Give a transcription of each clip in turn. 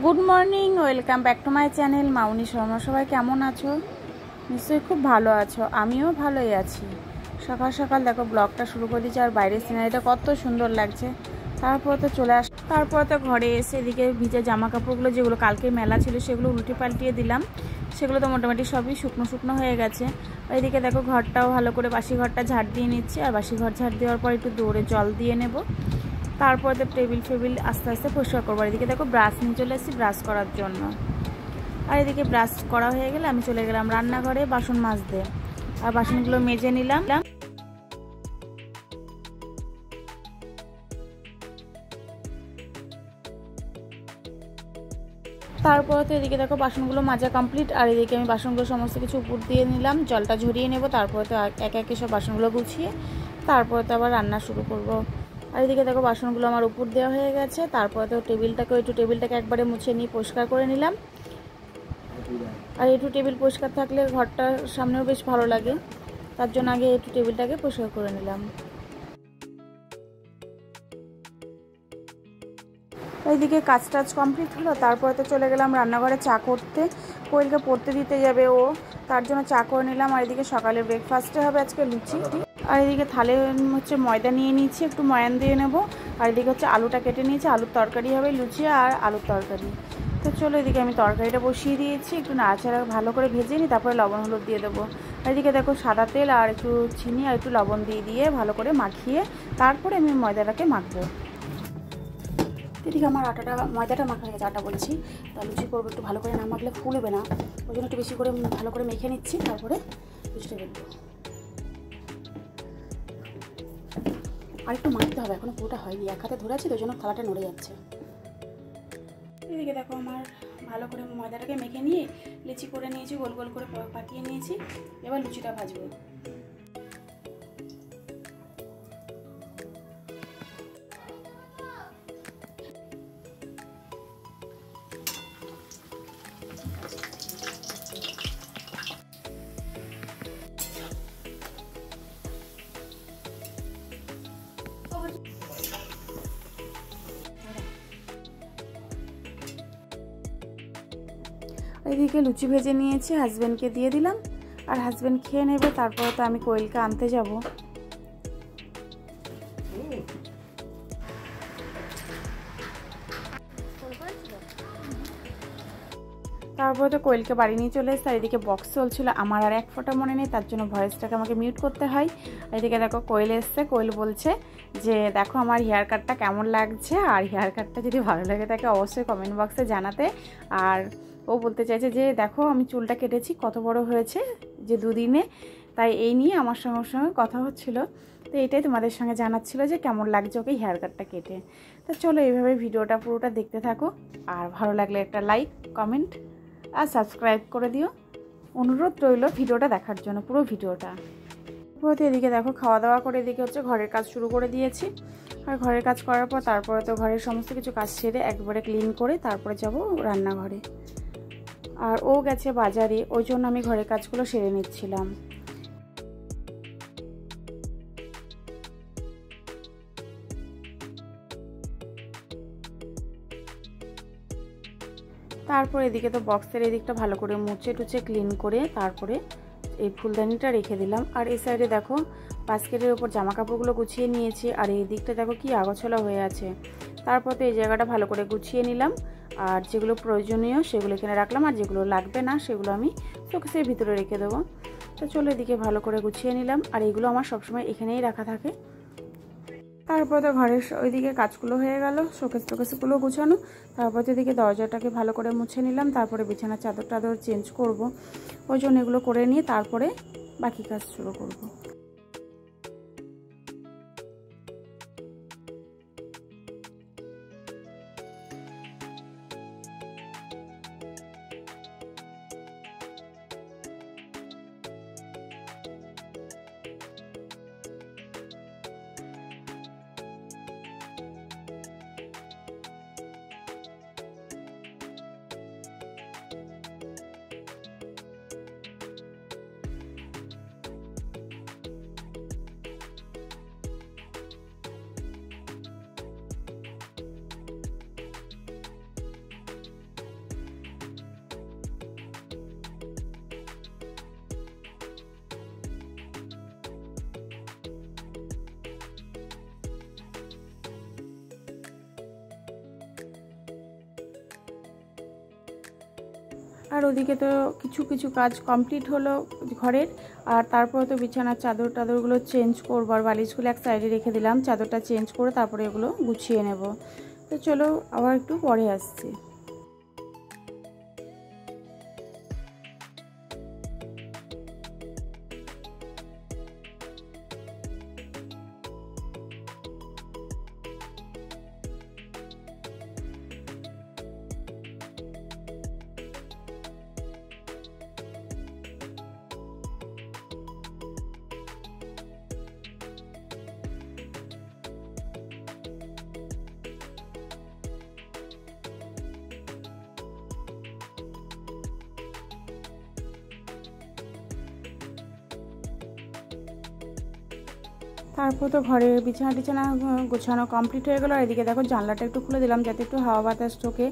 Good morning, welcome back to my channel Mouni Sharma. সবাই কেমন আছো? নিশ্চয়ই খুব ভালো আছো। আমিও ভালোই আছি। সকাল সকাল দেখো ব্লগটা শুরু করে দিয়েছি, আর বাইরের সিনারিটা কত সুন্দর লাগছে। তারপর তো ঘরে এসে এদিকে ভিজে জামা কাপড়গুলো যেগুলো কালকে মেলা ছিল সেগুলো উল্টে পাল্টিয়ে দিলাম। সেগুলো তো মোটামুটি সবই শুকনো শুকনো হয়ে গেছে। এইদিকে দেখো ঘরটাও ভালো করে বাসি ঘরটা ঝাড় দিয়ে নিচ্ছি, আর বাসি ঘর ঝাড় দেওয়ার পর একটু দৌড়ে জল দিয়ে নেব। তারপর তো টেবিল আস্তে আস্তে পরিষ্কার করবো। এদিকে দেখো ব্রাশ নিয়ে চলে এসেছি ব্রাশ করার জন্য। আর এদিকে ব্রাশ করা হয়ে গেলে আমি চলে গেলাম রান্নাঘরে বাসন মাজতে, আর বাসনগুলো মেজে নিলাম। তারপর তো এদিকে দেখো বাসনগুলো মাজা কমপ্লিট, আর এদিকে আমি বাসনগুলো সমস্ত কিছু উপর দিয়ে নিলাম, জলটা ঝরিয়ে নেব। তারপরে তো একে একে সব বাসনগুলো গুছিয়ে তারপরে তো আবার রান্না শুরু করব। আর এদিকে দেখো বাসনগুলো আমার উপর দেওয়া হয়ে গেছে। তারপরে তো টেবিলটাকে একবারে মুছে নিয়ে পরিষ্কার করে নিলাম। আর একটু টেবিল পরিষ্কার থাকলে ঘরটার সামনেও বেশ ভালো লাগে, তার জন্য আগে একটু টেবিলটাকে পরিষ্কার করে নিলাম। এইদিকে কাজ টাজ কমপ্লিট হলো। তারপরে তো চলে গেলাম রান্নাঘরে চা করতে। কোয়েলকে পড়তে দিতে যাবে ও, তার জন্য চা করে নিলাম। আর এদিকে সকালে ব্রেকফাস্টে হবে আজকে লুচি। আর এদিকে থালে হচ্ছে ময়দা নিয়ে নিচ্ছি, একটু ময়ান দিয়ে নেব। আর এদিকে হচ্ছে আলুটা কেটে নিয়েছি, আলুর তরকারি হবে, লুচি আর আলুর তরকারি। তো চলো এদিকে আমি তরকারিটা বসিয়ে দিয়েছি, একটু নাড়াচাড়া ভালো করে ভেজে নিই, তারপরে লবণ হলুদ দিয়ে দেবো। আর এদিকে দেখো সাদা তেল আর একটু চিনি আর একটু লবণ দিয়ে ভালো করে মাখিয়ে তারপরে আমি ময়দাটাকে মাখবো। এদিকে আমার ময়দাটা মাখা হয়ে গেছে, আটা বলছি। তা লুচি করবো, একটু ভালো করে না মাখলে ফুলবে না, ওই জন্য একটু বেশি করে ভালো করে মেখে নিচ্ছি, তারপরে লুচিটা বেলবো। আর একটু মাখতে হবে, এখনো পুরোটা হয়নি, এক হাতে ধরে আছি তো, ওই জন্য থালাটা নড়ে যাচ্ছে। এদিকে দেখো আমার ভালো করে ময়দাটাকে মেখে নিয়ে লিচি করে নিয়েছি, গোল গোল করে পাকিয়ে নিয়েছি। এবার লুচিটা ভাজবো। এদিকে লুচি ভেজে নিয়েছি, হাজব্যান্ডকে দিয়ে দিলাম, আর হাজব্যান্ড খেয়ে নেবে। তারপরে তো আমি কোয়েলকে আনতে যাব। তারপরে তো কোয়েলকে বাড়ি নিয়ে চলে এসেছে। আর এদিকে বক্স চলছিল, আমার আর এক ফোঁটা মনে নেই, তার জন্য ভয়েসটাকে আমাকে মিউট করতে হয়। এদিকে দেখো কোয়েল এসছে, কোয়েল বলছে যে দেখো আমার হেয়ার কাটটা কেমন লাগছে, আর হেয়ার কাটটা যদি ভালো লাগে তাকে অবশ্যই কমেন্ট বক্সে জানাতে। আর ও বলতে চাইছে যে দেখো আমি চুলটা কেটেছি কত বড় হয়েছে যে দুদিনে, তাই এই নিয়ে আমার সঙ্গে কথা হচ্ছিল। তো এটাই তোমাদের সঙ্গে জানাচ্ছিল যে কেমন লাগছে ওকে হেয়ার কাটটা কেটে। তো চলো এইভাবে ভিডিওটা পুরোটা দেখতে থাকো, আর ভালো লাগলে একটা লাইক কমেন্ট আর সাবস্ক্রাইব করে দিও। অনুরোধ রইল ভিডিওটা দেখার জন্য, পুরো ভিডিওটা। তারপরে এদিকে দেখো খাওয়া দাওয়া করে এদিকে হচ্ছে ঘরের কাজ শুরু করে দিয়েছি। আর ঘরের কাজ করার পর তারপরে তো ঘরের সমস্ত কিছু কাজ সেরে একবারে ক্লিন করে তারপরে যাব রান্নাঘরে। আর ও গেছে বাজারে, ওই জন্য আমি ঘরের কাজগুলো সেরে নিচ্ছিলাম। তারপর এদিকে তো বক্সের এদিকটা ভালো করে মুছে টুচে ক্লিন করে তারপরে এই ফুলদানিটা রেখে দিলাম। আর এই সাইডে দেখো বাস্কেটের উপর জামা কাপড়গুলো গুছিয়ে নিয়েছি, আর এই দিকটা দেখো কি আগোছালা হয়ে আছে। তারপর তো এই জায়গাটা ভালো করে গুছিয়ে নিলাম, আর যেগুলো প্রয়োজনীয় সেগুলো এখানে রাখলাম, আর যেগুলো লাগবে না সেগুলো আমি শোকেসের ভিতরে রেখে দেবো। তো চলো এদিকে ভালো করে গুছিয়ে নিলাম, আর এইগুলো আমার সবসময় এখানেই রাখা থাকে। তারপর তো ঘরের ওইদিকে কাজগুলো হয়ে গেল, শোকেসগুলো গুছানো। তারপর তো এদিকে দরজাটাকে ভালো করে মুছে নিলাম, তারপরে বিছানার চাদর টাদর চেঞ্জ করব, ওই জন্য এগুলো করে নিয়ে তারপরে বাকি কাজ শুরু করব। আর ওদিকে তো কিছু কিছু কাজ কমপ্লিট হলো ঘরের। আর তারপরে তো বিছানার টাদরগুলো চেঞ্জ করবো, আর বালিশগুলো এক সাইডে রেখে দিলাম, চাদরটা চেঞ্জ করে তারপরে এগুলো গুছিয়ে নেব। তো চলো আবার একটু পরে আসছি। তারপর তো ঘরের বিছানা গোছানো কমপ্লিট হয়ে গেলো। আর এদিকে দেখো জানলাটা একটু খুলে দিলাম যাতে একটু হাওয়া বাতাস ঢোকে।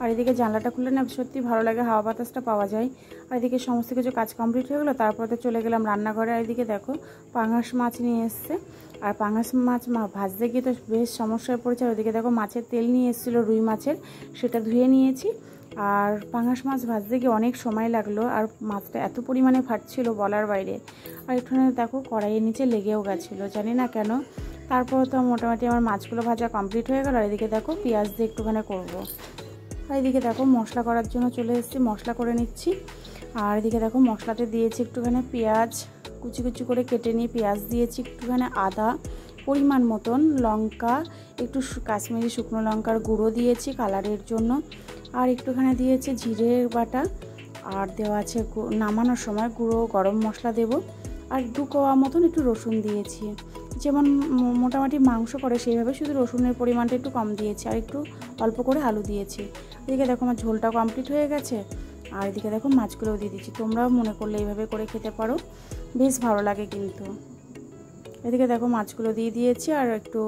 আর এদিকে জানলাটা খুলে না সত্যি ভালো লাগে, হাওয়া বাতাসটা পাওয়া যায়। আর এদিকে সমস্ত কিছু কাজ কমপ্লিট হয়ে গেলো। তারপর তো চলে গেলাম রান্নাঘরে। আর এদিকে দেখো পাঙাশ মাছ নিয়ে এসছে, আর পাঙাশ মাছ ভাজতে গিয়ে তো বেশ সমস্যায় পড়েছে। আর ওদিকে দেখো মাছের তেল নিয়ে এসেছিলো রুই মাছের, সেটা ধুয়ে নিয়েছি। আর পাঙাশ মাছ ভাজতে গিয়ে অনেক সময় লাগলো, আর মাছটা এত পরিমাণে ফাটছিল বলার বাইরে। আর এখানে দেখো কড়াইয়ের নিচে লেগেও গেছিলো, জানি না কেন। তারপর তো মোটামুটি আমার মাছগুলো ভাজা কমপ্লিট হয়ে গেল। আর এদিকে দেখো পেঁয়াজ দিয়ে একটুখানি করবো। আর এদিকে দেখো মশলা করার জন্য চলে এসেছি, মশলা করে নিচ্ছি। আর এদিকে দেখো মশলাতে দিয়েছি একটুখানি পেঁয়াজ কুচি কুচি করে কেটে নিয়ে পেঁয়াজ দিয়েছি, একটুখানি আদা পরিমাণ মতন, লঙ্কা একটু কাশ্মীরি শুকনো লঙ্কার গুঁড়ো দিয়েছি কালারের জন্য, আর একটুখানি দিয়েছি জিরে বাটা, আর দেওয়া আছে নামানোর সময় গুঁড়ো গরম মশলা দেব, আর 2 কোয়া মতন একটু রসুন দিয়েছি। যেমন মোটামুটি মাংস করে সেইভাবে শুধু রসুনের পরিমাণটা একটু কম দিয়েছি, আর একটু অল্প করে আলু দিয়েছি। এদিকে দেখো আমার ঝোলটা কমপ্লিট হয়ে গেছে। আর এদিকে দেখো মাছগুলোও দিয়ে দিচ্ছি, তোমরাও মনে করলে এইভাবে করে খেতে পারো, বেশ ভালো লাগে কিন্তু। এদিকে দেখো মাছগুলো দিয়ে দিয়েছি, আর একটু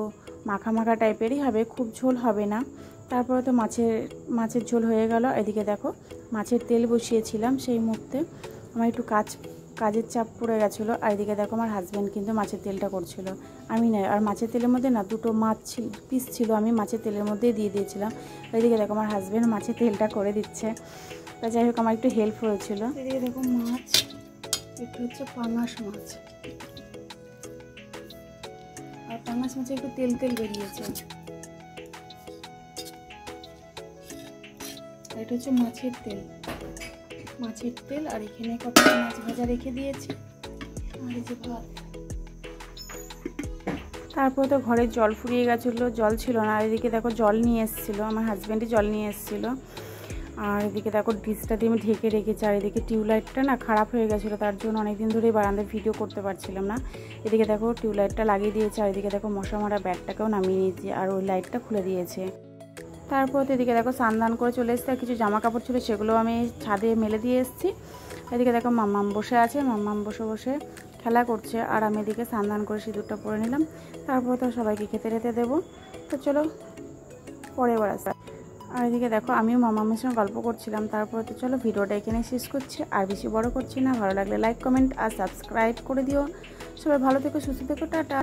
মাখা মাখা টাইপেরই হবে, খুব ঝোল হবে না। তারপরে তো মাছের ঝোল হয়ে গেল। এদিকে দেখো মাছের তেল বসিয়েছিলাম, সেই মুহূর্তে আমার একটু কাজের চাপ পড়ে গেছিলো। আর এদিকে দেখো আমার হাজব্যান্ড কিন্তু মাছের তেলটা করছিল, আমি নয়। আর মাছের তেলের মধ্যে না 2টো মাছ পিস ছিল, আমি মাছের তেলের মধ্যেই দিয়ে দিয়েছিলাম। এদিকে দেখো আমার হাজব্যান্ড মাছের তেলটা করে দিচ্ছে। তা যাই হোক আমার একটু হেল্প হয়েছিল। এদিকে দেখো মাছ, একটু হচ্ছে পাঙাশ মাছ, আর পাঙাশ মাছে একটু তেল বেরিয়েছে। এটা হচ্ছে মাছের তেল, আর এখানে কত মাছ ভাজা রেখে দিয়েছি, আর এই যে ভাত। তারপর তো ঘরে জল ফুরিয়ে গেছিলো, জল ছিল না। আর এদিকে দেখো জল নিয়ে এসেছিলো, আমার হাজব্যান্ডই জল নিয়ে এসেছিলো। আর এদিকে দেখো ডিশটা দিয়ে আমি ঢেকে রেখেছি। আর এদিকে টিউবলাইটটা না খারাপ হয়ে গেছিলো, তার জন্য অনেকদিন ধরেই বারান্দায় ভিডিও করতে পারছিলাম না। এদিকে দেখো টিউবলাইটটা লাগিয়ে দিয়েছে। আর এদিকে দেখো মশা মারা ব্যাগটাকেও নামিয়ে নিয়েছি, আর ওই লাইটটা খুলে দিয়েছে। তারপর তো এদিকে দেখো স্নান করে চলে এসেছি, আর কিছু জামা কাপড় ছিল সেগুলো আমি ছাদে মেলে দিয়ে এসেছি। এদিকে দেখো মাম্মাম বসে আছে, মাম্মাম বসে খেলা করছে, আর আমি এদিকে স্নান করে সিঁদুরটা পরে নিলাম। তারপর তো সবাইকে খেতে দেবো। তো চলো পরে এবার আসা। আর এদিকে দেখো আমিও মামামের সঙ্গে গল্প করছিলাম। তারপর তো চলো ভিডিওটা এখানে শেষ করছি, আর বেশি বড় করছি না। ভালো লাগলে লাইক কমেন্ট আর সাবস্ক্রাইব করে দিও। সবাই ভালো থেকো, সুস্থ থেকো, টাটা।